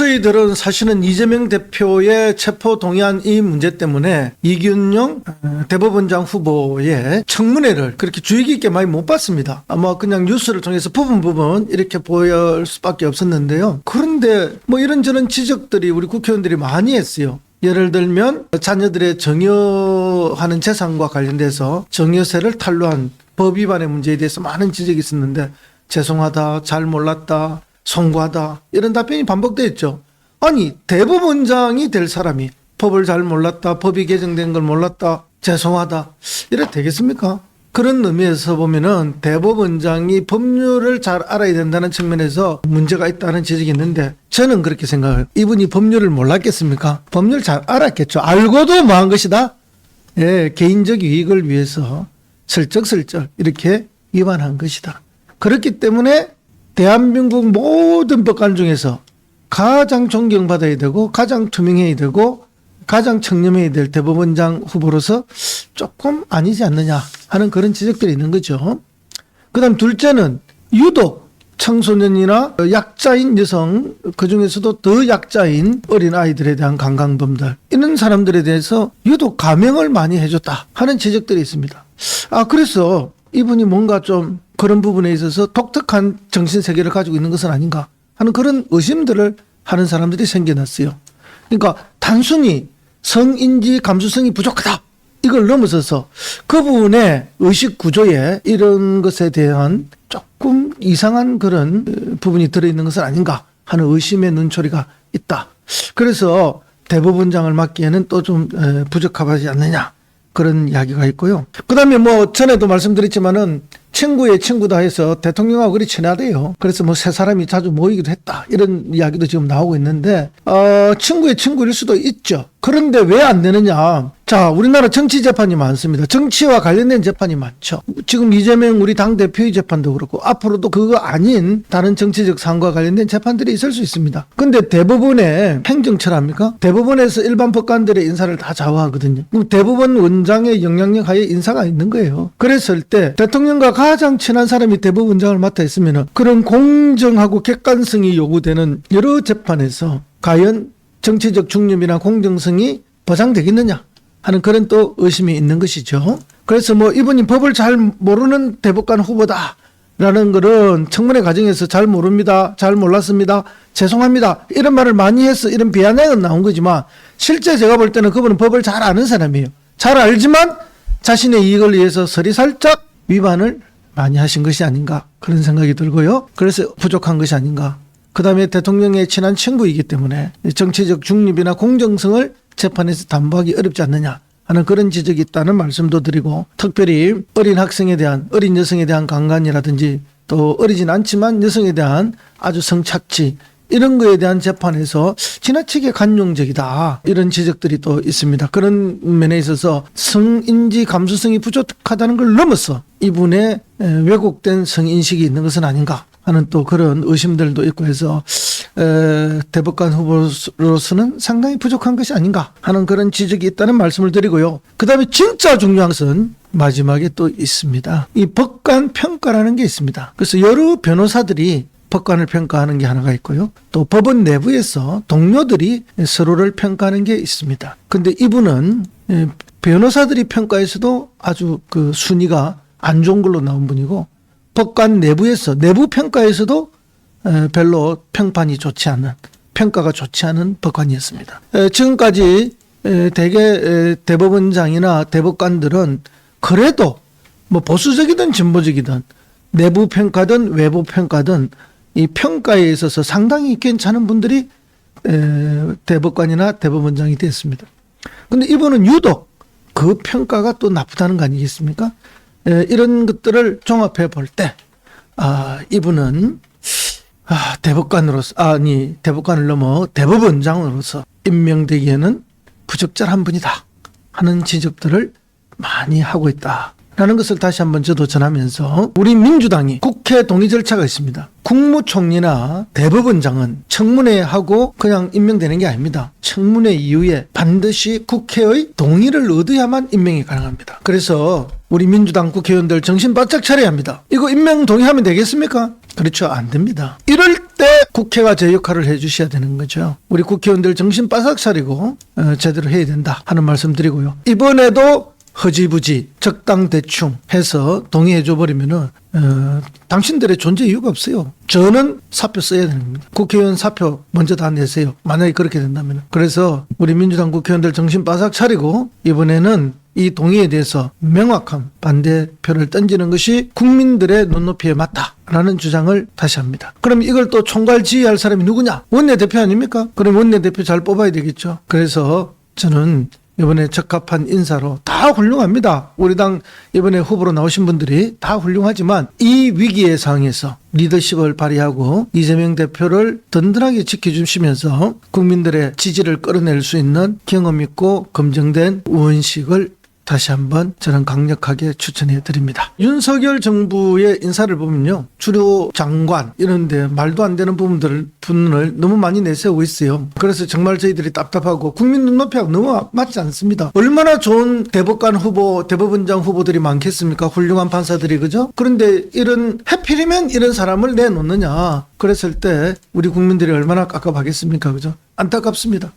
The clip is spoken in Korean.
저희들은 사실은 이재명 대표의 체포 동의안 이 문제 때문에 이균용 대법원장 후보의 청문회를 그렇게 주의 깊게 많이 못 봤습니다. 아마 그냥 뉴스를 통해서 부분 이렇게 보일 수밖에 없었는데요. 그런데 뭐 이런저런 지적들이 우리 국회의원들이 많이 했어요. 예를 들면 자녀들의 정여하는 재산과 관련돼서 정여세를 탄로한 법 위반의 문제에 대해서 많은 지적이 있었는데 죄송하다, 잘 몰랐다, 송구하다 이런 답변이 반복되었죠. 아니 대법원장이 될 사람이 법을 잘 몰랐다, 법이 개정된 걸 몰랐다, 죄송하다 이래 되겠습니까? 그런 의미에서 보면은 대법원장이 법률을 잘 알아야 된다는 측면에서 문제가 있다는 지적이 있는데 저는 그렇게 생각해요. 이분이 법률을 몰랐겠습니까? 법률 잘 알았겠죠. 알고도 뭐 한 것이다? 예, 개인적 이익을 위해서 슬쩍슬쩍 이렇게 위반한 것이다. 그렇기 때문에 대한민국 모든 법관 중에서 가장 존경받아야 되고 가장 투명해야 되고 가장 청렴해야 될 대법원장 후보로서 조금 아니지 않느냐 하는 그런 지적들이 있는 거죠. 그 다음 둘째는 유독 청소년이나 약자인 여성, 그중에서도 더 약자인 어린아이들에 대한 강간범들 이런 사람들에 대해서 유독 감형을 많이 해줬다 하는 지적들이 있습니다. 그래서 이분이 뭔가 좀 그런 부분에 있어서 독특한 정신세계를 가지고 있는 것은 아닌가 하는 그런 의심들을 하는 사람들이 생겨났어요. 그러니까 단순히 성인지 감수성이 부족하다 이걸 넘어서서 그 부분의 의식 구조에 이런 것에 대한 조금 이상한 그런 부분이 들어있는 것은 아닌가 하는 의심의 눈초리가 있다. 그래서 대법원장을 맡기에는 또 좀 부적합하지 않느냐 그런 이야기가 있고요. 그 다음에 뭐 전에도 말씀드렸지만은 친구의 친구다 해서 대통령하고 그리 친하대요. 그래서 뭐 세 사람이 자주 모이기도 했다 이런 이야기도 지금 나오고 있는데 친구의 친구일 수도 있죠. 그런데 왜 안 되느냐. 자, 우리나라 정치 재판이 많습니다. 정치와 관련된 재판이 많죠. 지금 이재명 우리 당대표의 재판도 그렇고 앞으로도 그거 아닌 다른 정치적 사안과 관련된 재판들이 있을 수 있습니다. 근데 대법원의 행정처랍니까? 대법원에서 일반 법관들의 인사를 다 좌우하거든요. 그럼 대법원 원장의 영향력 하에 인사가 있는 거예요. 그랬을 때 대통령과 가장 친한 사람이 대법원장을 맡아 있으면 그런 공정하고 객관성이 요구되는 여러 재판에서 과연 정치적 중립이나 공정성이 보장되겠느냐 하는 그런 또 의심이 있는 것이죠. 그래서 뭐 이분이 법을 잘 모르는 대법관 후보다라는 거는 청문회 과정에서 잘 모릅니다, 잘 몰랐습니다, 죄송합니다 이런 말을 많이 해서 이런 비아냥은 나온 거지만 실제 제가 볼 때는 그분은 법을 잘 아는 사람이에요. 잘 알지만 자신의 이익을 위해서 서리살짝 위반을 많이 하신 것이 아닌가 그런 생각이 들고요. 그래서 부족한 것이 아닌가. 그 다음에 대통령의 친한 친구이기 때문에 정치적 중립이나 공정성을 재판에서 담보하기 어렵지 않느냐 하는 그런 지적이 있다는 말씀도 드리고 특별히 어린 학생에 대한 어린 여성에 대한 강간이라든지 또 어리진 않지만 여성에 대한 아주 성착취 이런 거에 대한 재판에서 지나치게 관용적이다 이런 지적들이 또 있습니다. 그런 면에 있어서 성인지 감수성이 부족하다는 걸 넘어서 이분의 왜곡된 성인식이 있는 것은 아닌가 하는 또 그런 의심들도 있고 해서 대법관 후보로서는 상당히 부족한 것이 아닌가 하는 그런 지적이 있다는 말씀을 드리고요. 그 다음에 진짜 중요한 것은 마지막에 또 있습니다. 이 법관 평가라는 게 있습니다. 그래서 여러 변호사들이 법관을 평가하는 게 하나가 있고요. 또 법원 내부에서 동료들이 서로를 평가하는 게 있습니다. 근데 이분은 변호사들이 평가에서도 아주 그 순위가 안 좋은 걸로 나온 분이고 법관 내부에서 내부 평가에서도 별로 평판이 좋지 않은 평가가 좋지 않은 법관이었습니다. 지금까지 대개 대법원장이나 대법관들은 그래도 뭐 보수적이든 진보적이든 내부 평가든 외부 평가든 이 평가에 있어서 상당히 괜찮은 분들이 대법관이나 대법원장이 됐습니다. 그런데 이분은 유독 그 평가가 또 나쁘다는 거 아니겠습니까? 이런 것들을 종합해 볼 때 이분은 대법관으로서 대법관을 넘어 대법원장으로서 임명되기에는 부적절한 분이다 하는 지적들을 많이 하고 있다. 라는 것을 다시 한번 저도 전하면서 우리 민주당이 국회 동의 절차가 있습니다. 국무총리나 대법원장은 청문회하고 그냥 임명되는 게 아닙니다. 청문회 이후에 반드시 국회의 동의를 얻어야만 임명이 가능합니다. 그래서 우리 민주당 국회의원들 정신 바짝 차려야 합니다. 이거 임명 동의하면 되겠습니까? 그렇죠. 안 됩니다. 이럴 때 국회가 제 역할을 해주셔야 되는 거죠. 우리 국회의원들 정신 바싹 차리고 제대로 해야 된다 하는 말씀 드리고요. 이번에도 허지부지 적당대충 해서 동의해 줘버리면은 당신들의 존재 이유가 없어요. 저는 사표 써야 되는 겁니다. 국회의원 사표 먼저 다 내세요. 만약에 그렇게 된다면. 그래서 우리 민주당 국회의원들 정신 바싹 차리고 이번에는 이 동의에 대해서 명확한 반대표를 던지는 것이 국민들의 눈높이에 맞다라는 주장을 다시 합니다. 그럼 이걸 또 총괄 지휘할 사람이 누구냐? 원내대표 아닙니까? 그럼 원내대표 잘 뽑아야 되겠죠. 그래서 저는 이번에 적합한 인사로 다 훌륭합니다. 우리 당 이번에 후보로 나오신 분들이 다 훌륭하지만 이 위기의 상황에서 리더십을 발휘하고 이재명 대표를 든든하게 지켜주시면서 국민들의 지지를 끌어낼 수 있는 경험 있고 검증된 의원식을 다시 한번 저는 강력하게 추천해 드립니다. 윤석열 정부의 인사를 보면요. 주로 장관 이런데 말도 안 되는 분을 너무 많이 내세우고 있어요. 그래서 정말 저희들이 답답하고 국민 눈높이하고 너무 맞지 않습니다. 얼마나 좋은 대법관 후보, 대법원장 후보들이 많겠습니까? 훌륭한 판사들이 그죠? 그런데 이런 해필이면 이런 사람을 내놓느냐. 그랬을 때 우리 국민들이 얼마나 깝깝하겠습니까? 그죠? 안타깝습니다.